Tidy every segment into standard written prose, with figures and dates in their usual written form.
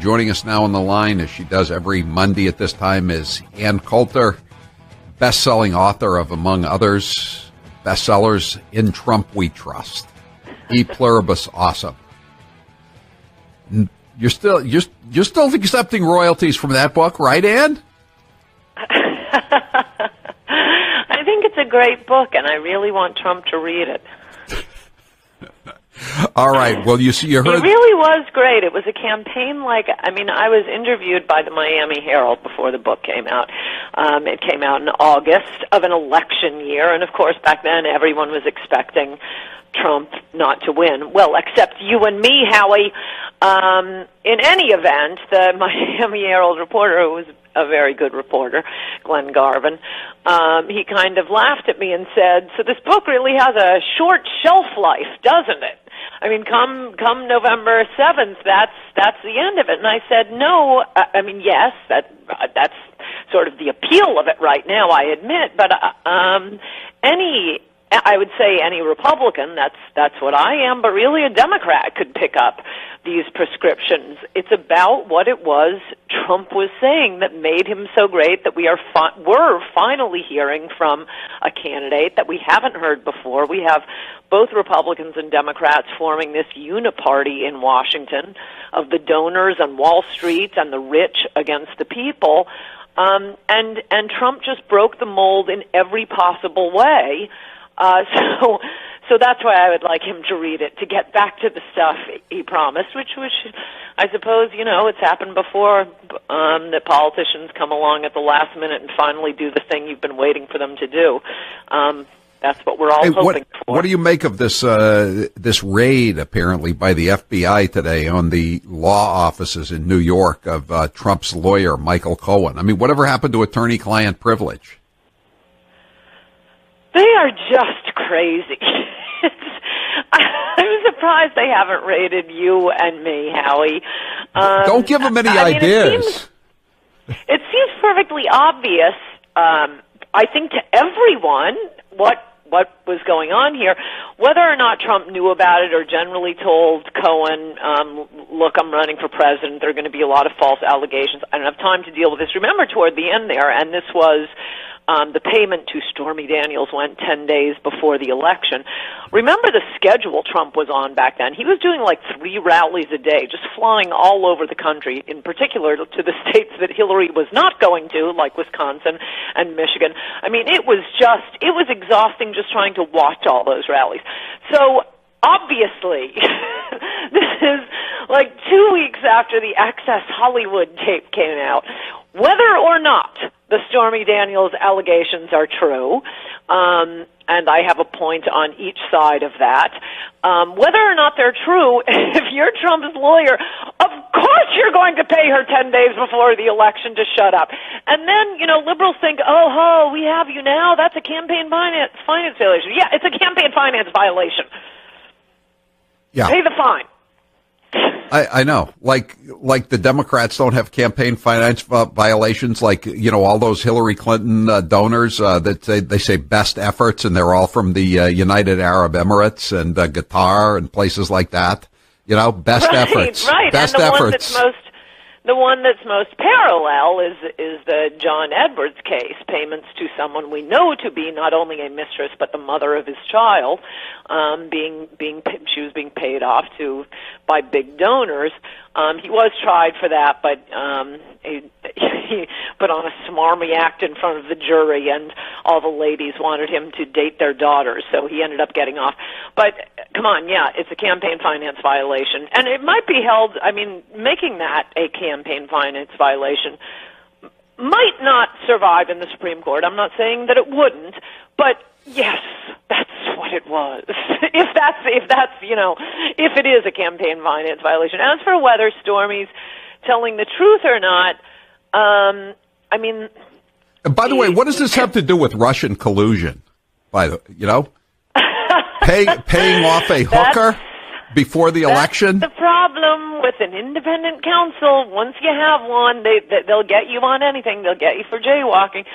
Joining us now on the line, as she does every Monday at this time, is Ann Coulter, best-selling author of, among others, bestsellers, In Trump We Trust, E Pluribus Awesome. You're still accepting royalties from that book, right, Ann? I think it's a great book, and I really want Trump to read it. All right. Well, you heard. It really was great. It was a campaign I was interviewed by the Miami Herald before the book came out. It came out in August of an election year, and of course, back then everyone was expecting Trump not to win. Well, except you and me, Howie. In any event, the Miami Herald reporter, who was a very good reporter, Glenn Garvin, he kind of laughed at me and said, "So this book really has a short shelf life, doesn't it? I mean, come November 7th, that's the end of it." And I said, "No, I mean, yes, that's sort of the appeal of it right now, I admit, but I would say any Republican, that's what I am, but really a Democrat could pick up these prescriptions. It's about what it was Trump was saying that made him so great that we're finally hearing from a candidate that we haven't heard before. We have both Republicans and Democrats forming this uniparty in Washington of the donors on Wall Street and the rich against the people. And Trump just broke the mold in every possible way. So that's why I would like him to read it, to get back to the stuff he promised, which I suppose, it's happened before, that politicians come along at the last minute and finally do the thing you've been waiting for them to do. That's what we're all hoping for. What do you make of this raid, apparently, by the FBI today on the law offices in New York of Trump's lawyer, Michael Cohen? I mean, whatever happened to attorney-client privilege? They are just crazy. I'm surprised they haven't raided you and me, Howie. Don't give them any ideas. It seems perfectly obvious, I think, to everyone what was going on here. Whether or not Trump knew about it or generally told Cohen, look, I'm running for president, there are going to be a lot of false allegations. I don't have time to deal with this. Remember, toward the end there, and this was the payment to Stormy Daniels went 10 days before the election. Remember the schedule Trump was on back then? He was doing like 3 rallies a day, just flying all over the country, in particular to the states that Hillary was not going to, like Wisconsin and Michigan. I mean, it was exhausting just trying to watch all those rallies. So, obviously, this is like 2 weeks after the Access Hollywood tape came out. Whether or not the Stormy Daniels allegations are true, and I have a point on each side of that, whether or not they're true, if you're Trump's lawyer, of course you're going to pay her 10 days before the election to shut up. And then, liberals think, we have you now, that's a campaign finance violation. Yeah, it's a campaign finance violation. Yeah. Pay the fine. I know. Like the Democrats don't have campaign finance violations, like, all those Hillary Clinton donors that they say best efforts, and they're all from the United Arab Emirates and Qatar and places like that. Best efforts. Right, best and efforts. The one that's most parallel is the John Edwards case, payments to someone we know to be not only a mistress but the mother of his child, she was being paid off by big donors. He was tried for that, but he put on a smarmy act in front of the jury, and all the ladies wanted him to date their daughters, so he ended up getting off. But come on, yeah, it's a campaign finance violation, and it might be held. I mean, making that a campaign finance violation might not survive in the Supreme Court. I'm not saying that it wouldn't, but yes, that's what it was. If it is a campaign finance violation. As for whether Stormy's telling the truth or not, I mean. By the way, what does this have to do with Russian collusion? Paying off a hooker before the election? That's the problem with an independent counsel. Once you have one, they'll get you on anything. They'll get you for jaywalking.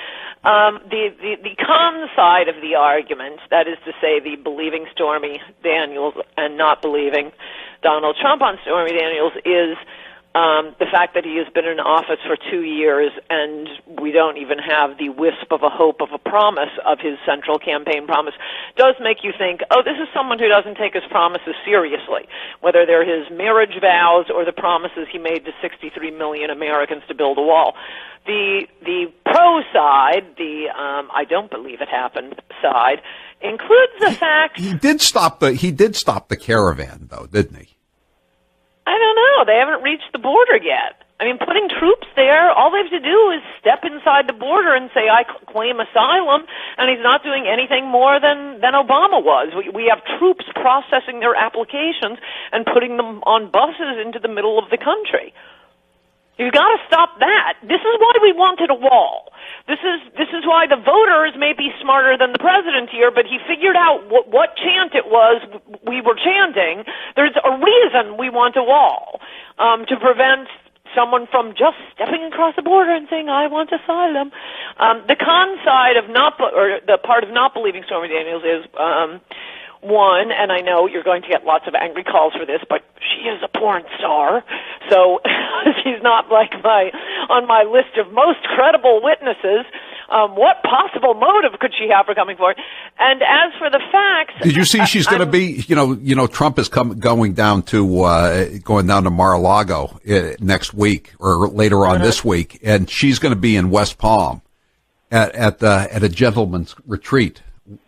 The con side of the argument, that is to say, the believing Stormy Daniels and not believing Donald Trump on Stormy Daniels, is The fact that he has been in office for 2 years and we don't even have the wisp of a hope of a promise of his central campaign promise does make you think, oh, this is someone who doesn't take his promises seriously, whether they're his marriage vows or the promises he made to 63 million Americans to build a wall. The pro side, I don't believe it happened side, includes the fact he did stop the caravan though, didn't he? I don't know. They haven't reached the border yet. I mean, putting troops there, all they have to do is step inside the border and say, I claim asylum, and he's not doing anything more than Obama was. We have troops processing their applications and putting them on buses into the middle of the country. You've got to stop that. This is why we wanted a wall. This is why the voters may be smarter than the president here, but he figured out what chant it was we were chanting. There's a reason we want a wall, to prevent someone from just stepping across the border and saying, I want asylum. The con side of the part of not believing Stormy Daniels is, one, and I know you're going to get lots of angry calls for this, but she is a porn star, so she's not on my list of most credible witnesses. What possible motive could she have for coming forward? And as for the facts, did you see she's going to be? Trump is going down to Mar-a-Lago next week or later on this week, and she's going to be in West Palm at a gentleman's retreat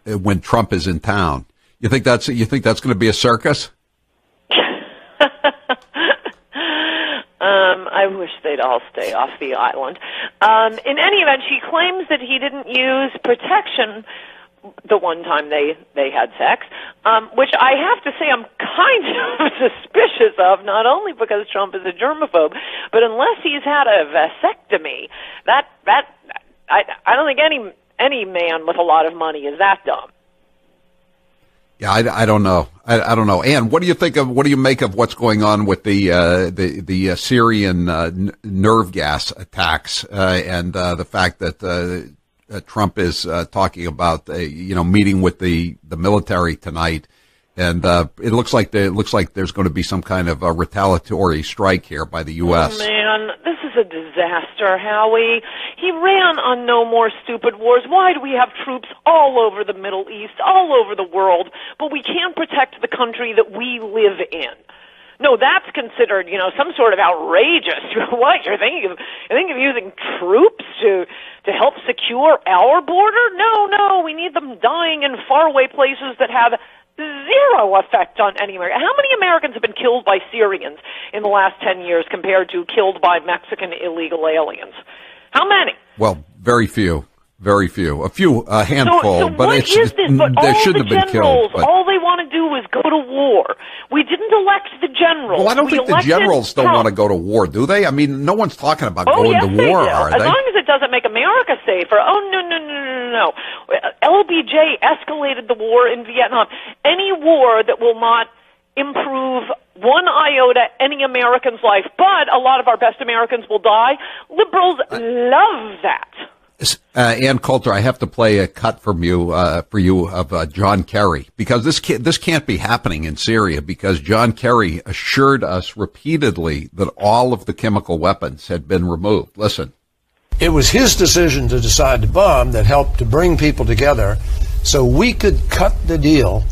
when Trump is in town. You think that's going to be a circus? I wish they'd all stay off the island. In any event, she claims that he didn't use protection the one time they had sex, which I have to say I'm kind of suspicious of, not only because Trump is a germaphobe, but unless he's had a vasectomy, I don't think any man with a lot of money is that dumb. Yeah, I don't know. I don't know. Ann, what do you make of what's going on with the Syrian nerve gas attacks and the fact that Trump is talking about meeting with the military tonight, and it looks like there's going to be some kind of a retaliatory strike here by the U.S. Oh, man, this is a disaster, Howie. He ran on no more stupid wars. Why do we have troops all over the Middle East, all over the world, but we can't protect the country that we live in? No, that's considered, some sort of outrageous. What, you're thinking of using troops to help secure our border? No, we need them dying in faraway places that have zero effect on any American. How many Americans have been killed by Syrians in the last 10 years compared to killed by Mexican illegal aliens? How many? Well, very few. A handful, but they shouldn't have been killed. But all they want to do is go to war. We didn't elect the generals. Well, I don't think the generals don't want to go to war, do they? I mean, no one's talking about going to war, are they? As long as it doesn't make America safer. Oh, no. LBJ escalated the war in Vietnam. Any war that will not improve one iota any American's life, but a lot of our best Americans will die. Liberals love that. Ann Coulter, I have to play a cut from you of John Kerry, because this can't be happening in Syria, because John Kerry assured us repeatedly that all of the chemical weapons had been removed. Listen. It was his decision to decide to bomb that helped to bring people together so we could cut the deal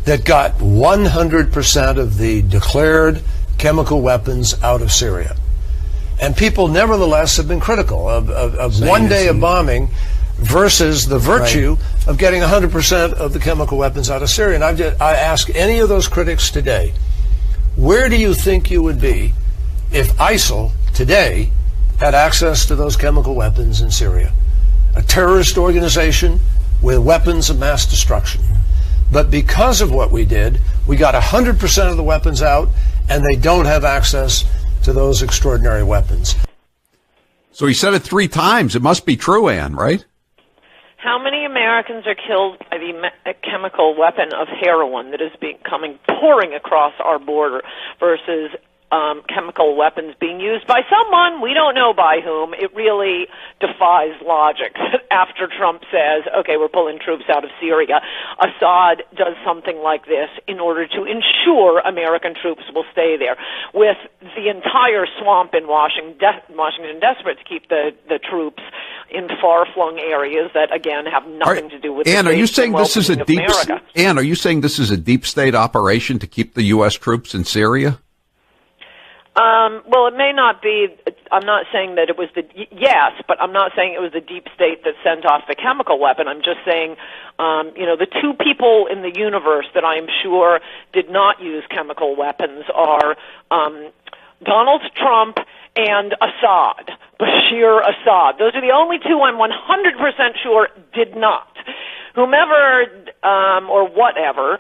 that got 100% of the declared chemical weapons out of Syria. And people nevertheless have been critical of one day of bombing versus the virtue of getting 100% of the chemical weapons out of Syria. And I ask any of those critics today, where do you think you would be if ISIL today had access to those chemical weapons in Syria? A terrorist organization with weapons of mass destruction. But because of what we did, we got 100% of the weapons out, and they don't have access to those extraordinary weapons. So he said it 3 times. It must be true, Ann, right? How many Americans are killed by the chemical weapon of heroin that is pouring across our border versus chemical weapons being used by someone, we don't know by whom. It really defies logic that after Trump says, okay, we're pulling troops out of Syria, Assad does something like this in order to ensure American troops will stay there, with the entire swamp in Washington desperate to keep the troops in far-flung areas that, again, have nothing to do with Ann, the are you saying this is a deep America. Ann, are you saying this is a deep state operation to keep the U.S. troops in Syria? Well, it may not be. I'm not saying that it was yes, but I'm not saying it was the deep state that sent off the chemical weapon. I'm just saying, the two people in the universe that I am sure did not use chemical weapons are Donald Trump and Assad, Bashir Assad. Those are the only two I'm 100% sure did not. Whomever or whatever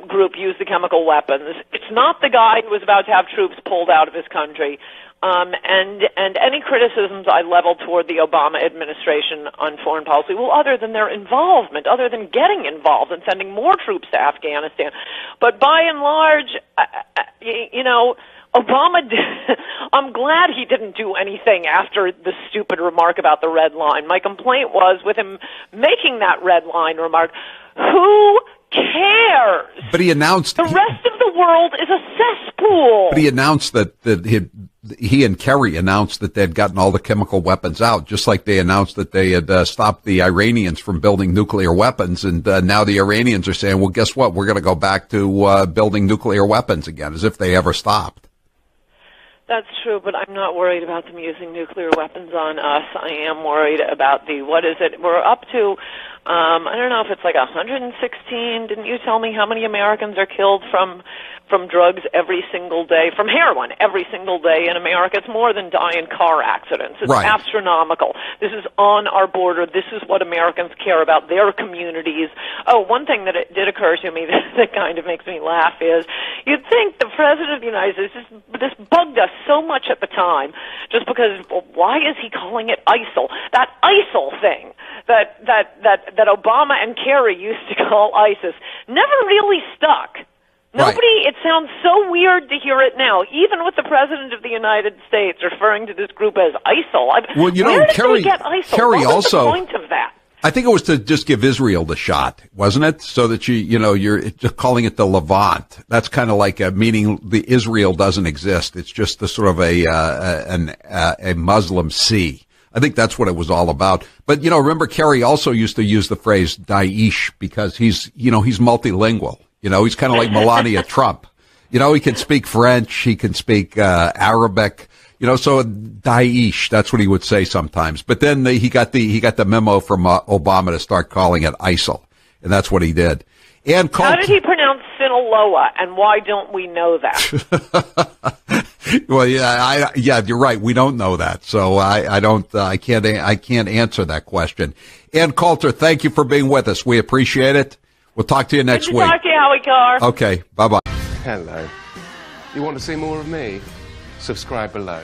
group used the chemical weapons, it's not the guy who was about to have troops pulled out of his country. And any criticisms I level toward the Obama administration on foreign policy, well, other than their involvement, other than getting involved and sending more troops to Afghanistan. But by and large, Obama I'm glad he didn't do anything after the stupid remark about the red line. My complaint was with him making that red line remark, who cares? But he announced the rest of the world is a cesspool. But he announced that he and Kerry announced that they had gotten all the chemical weapons out, just like they announced that they had stopped the Iranians from building nuclear weapons. And now the Iranians are saying, well, guess what? We're going to go back to building nuclear weapons again, as if they ever stopped. That's true, but I'm not worried about them using nuclear weapons on us. I am worried about we're up to, I don't know if it's like 116. Didn't you tell me how many Americans are killed from drugs every single day, from heroin every single day in America? It's more than die in car accidents. It's right. Astronomical. This is on our border. This is what Americans care about, their communities. Oh, one thing that it did occur to me that kind of makes me laugh is you'd think the President of the United States, this bugged us so much at the time, just because, well, why is he calling it ISIL? That ISIL thing that Obama and Kerry used to call ISIS never really stuck. Nobody, It sounds so weird to hear it now, even with the President of the United States referring to this group as ISIL. Well, where did they get ISIL? Kerry what was also, the point of that? I think it was to just give Israel the shot, wasn't it? So that you're just calling it the Levant. That's kind of like meaning the Israel doesn't exist. It's just the sort of a Muslim sea. I think that's what it was all about. But, remember Kerry also used to use the phrase Daesh because he's multilingual. He's kind of like Melania Trump. He can speak French. He can speak Arabic. So Daesh, that's what he would say sometimes. But then he got the memo from Obama to start calling it ISIL, and that's what he did. And how did he pronounce Sinaloa, and why don't we know that? Well, yeah, you're right. We don't know that, so I can't answer that question. Ann Coulter, thank you for being with us. We appreciate it. We'll talk to you next week. Good to talk to you, Howie Carr. Okay, bye-bye. Hello. You want to see more of me? Subscribe below.